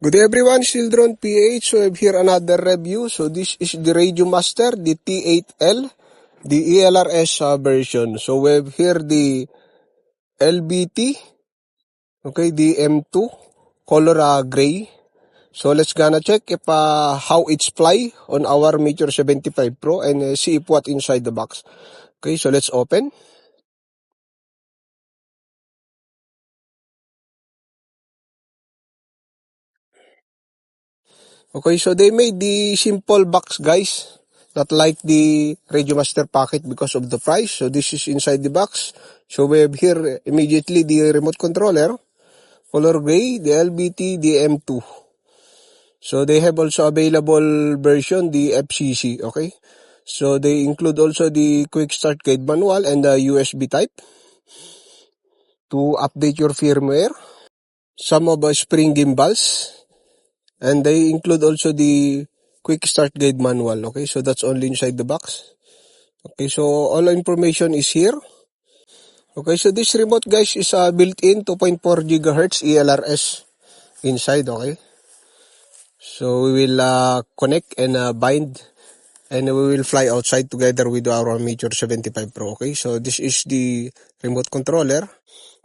Good day everyone, Children PH. So I have here another review. So this is the Radio Master, the T8L, the ELRS version. So we have here the LBT, okay, the M2, color gray. So let's gonna check if how it's fly on our Meteor 75 Pro and see if what inside the box. Okay, so let's open. Okay, so they made the simple box, guys. Not like the Radio Master Pocket because of the price. So this is inside the box. So we have here immediately the remote controller, color gray, the LBT, the M2. So they have also available version, the FCC, okay? So they include also the quick start guide manual and the USB type to update your firmware. Some of the spring gimbals. And they include also the quick start guide manual. Okay, so that's only inside the box. Okay, so all information is here. Okay, so this remote, guys, is built-in 2.4 GHz ELRS inside. Okay, so we will connect and bind, and we will fly outside together with our Meteor 75 Pro. Okay, so this is the remote controller.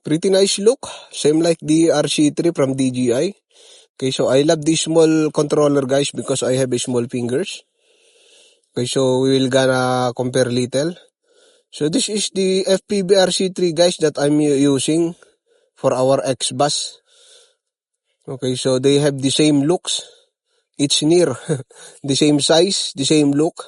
Pretty nice look, same like the RC3 from DJI. Okay, so I love this small controller, guys, because I have small fingers. Okay, so we will gonna compare little. So this is the FPV-RC3, guys, that I'm using for our X-Bus. Okay, so they have the same looks. It's near the same size, the same look.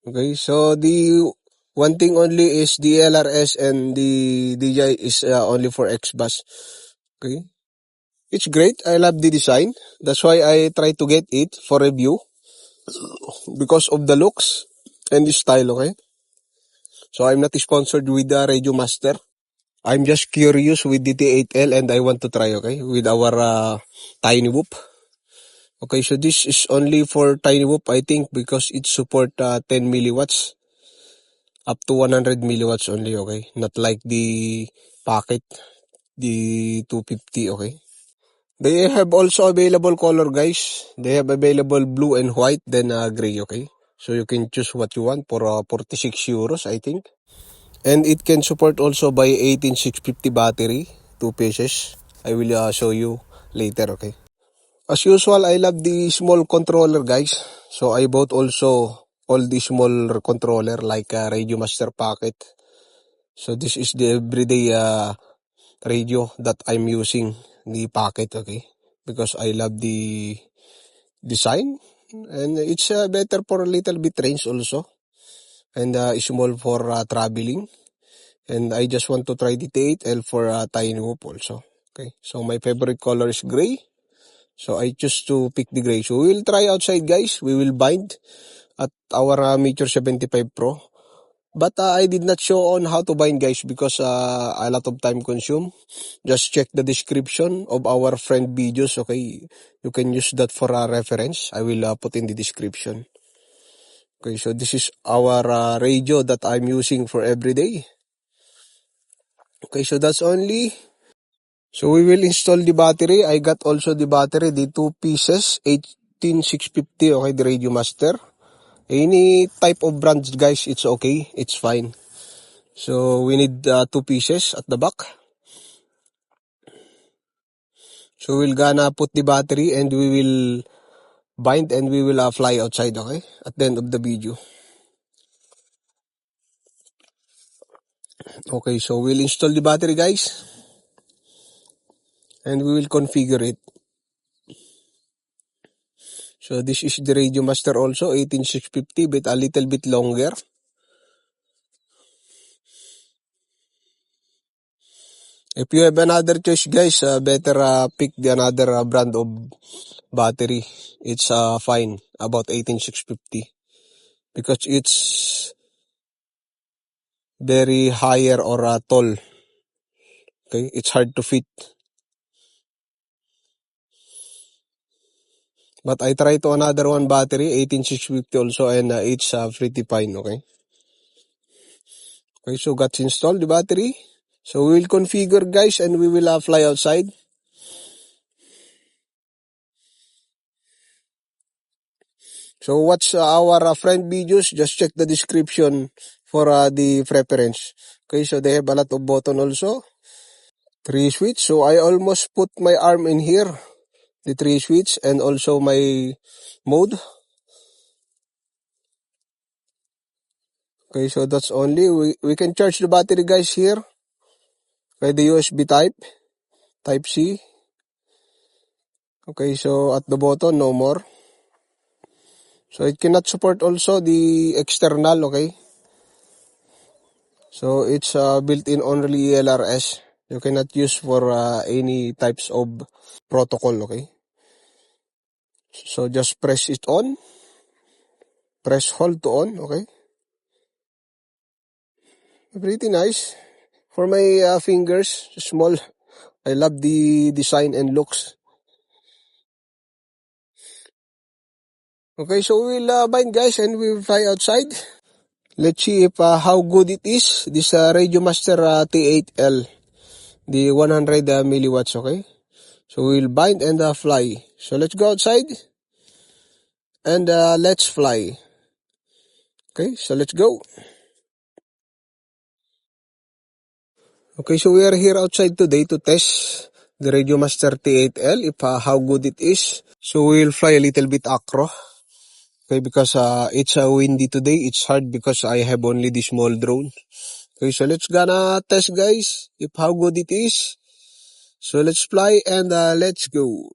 Okay, so the one thing only is the LRS and the DJI is only for X-Bus. Okay, it's great. I love the design. That's why I try to get it for review because of the looks and the style. Okay, so I'm not sponsored with the Radio Master. I'm just curious with the T8L and I want to try, okay, with our Tiny Whoop. Okay, so this is only for Tiny Whoop, I think, because it support 10 milliwatts up to 100 milliwatts only, okay, not like the Pocket, the 250, okay. They have also available color, guys. They have available blue and white, then gray, okay. So you can choose what you want for 46 euros, I think. And it can support also by 18650 battery, 2 pieces. I will show you later, okay? As usual, I love the small controller, guys. So I bought also all the small controller like Radio Master Pocket. So this is the everyday radio that I'm using, the Pocket, okay? Because I love the design and it's better for a little bit range also. And small for traveling. And I just want to try the T8L for Tiny Whoop also. Okay, so my favorite color is gray. So I choose to pick the gray. So we will try outside, guys. We will bind at our Meteor 75 Pro. But I did not show on how to bind, guys, because a lot of time consume. Just check the description of our friend videos, okay? You can use that for a reference. I will put in the description. Okay, so this is our radio that I'm using for everyday. Okay, so that's only. So we will install the battery. I got also the battery, the 2 pieces, 18650, okay, the Radio Master. Any type of brands, guys, it's okay. It's fine. So we need 2 pieces at the back. So we're gonna put the battery and we will bind and we will fly outside, okay, at the end of the video. Okay, so we'll install the battery, guys. And we will configure it. So this is the Radio Master also, 18650, but a little bit longer. If you have another choice, guys, better pick the another brand of battery. It's fine, about 18650. Because it's very higher or tall. Okay, it's hard to fit. But I try to another one battery, 18650 also, and it's pretty fine, okay? Okay, so got installed the battery. So we will configure, guys, and we will fly outside. So watch our friend videos, just check the description for the preference. Okay, so they have a lot of button also. 3 switch. So I almost put my arm in here. The 3 switch and also my mode. Okay, so that's only. We can charge the battery guys here. Okay, the USB type C. Okay, so at the bottom, no more. So it cannot support also the external, okay? So it's built-in only ELRS. You cannot use for any types of protocol, okay? So just press it on. Press hold to on, okay? Pretty nice. For my fingers, small. I love the design and looks. Okay, so we'll bind guys and we'll fly outside. Let's see if how good it is. This Radiomaster T8L. The 100 milliwatts, okay? So we'll bind and fly. So let's go outside. And let's fly. Okay, so let's go. Okay, so we are here outside today to test the Radiomaster T8L, if how good it is. So we'll fly a little bit acro. Okay, because it's windy today. It's hard because I have only the small drone. Okay, so let's gonna test guys, if how good it is. So let's fly and let's go.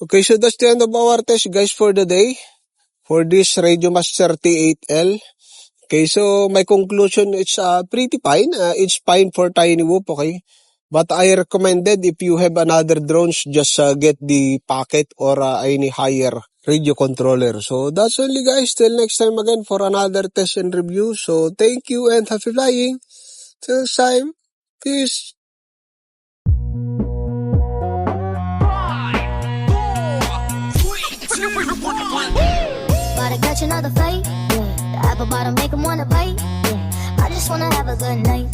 Okay, so that's the end of our test guys for the day. For this Radio Master T8L. Okay, so my conclusion, it's pretty fine. It's fine for Tiny Whoop, okay? But I recommended if you have another drones, just get the packet or any higher radio controller. So that's only guys. Till next time again for another test and review. So thank you and happy flying. Till next time. Peace. 5, 4, 3, 2, 1. About to catch another fight. Yeah. The apple bottom make 'em wanna bite. Yeah. I just wanna have a good night.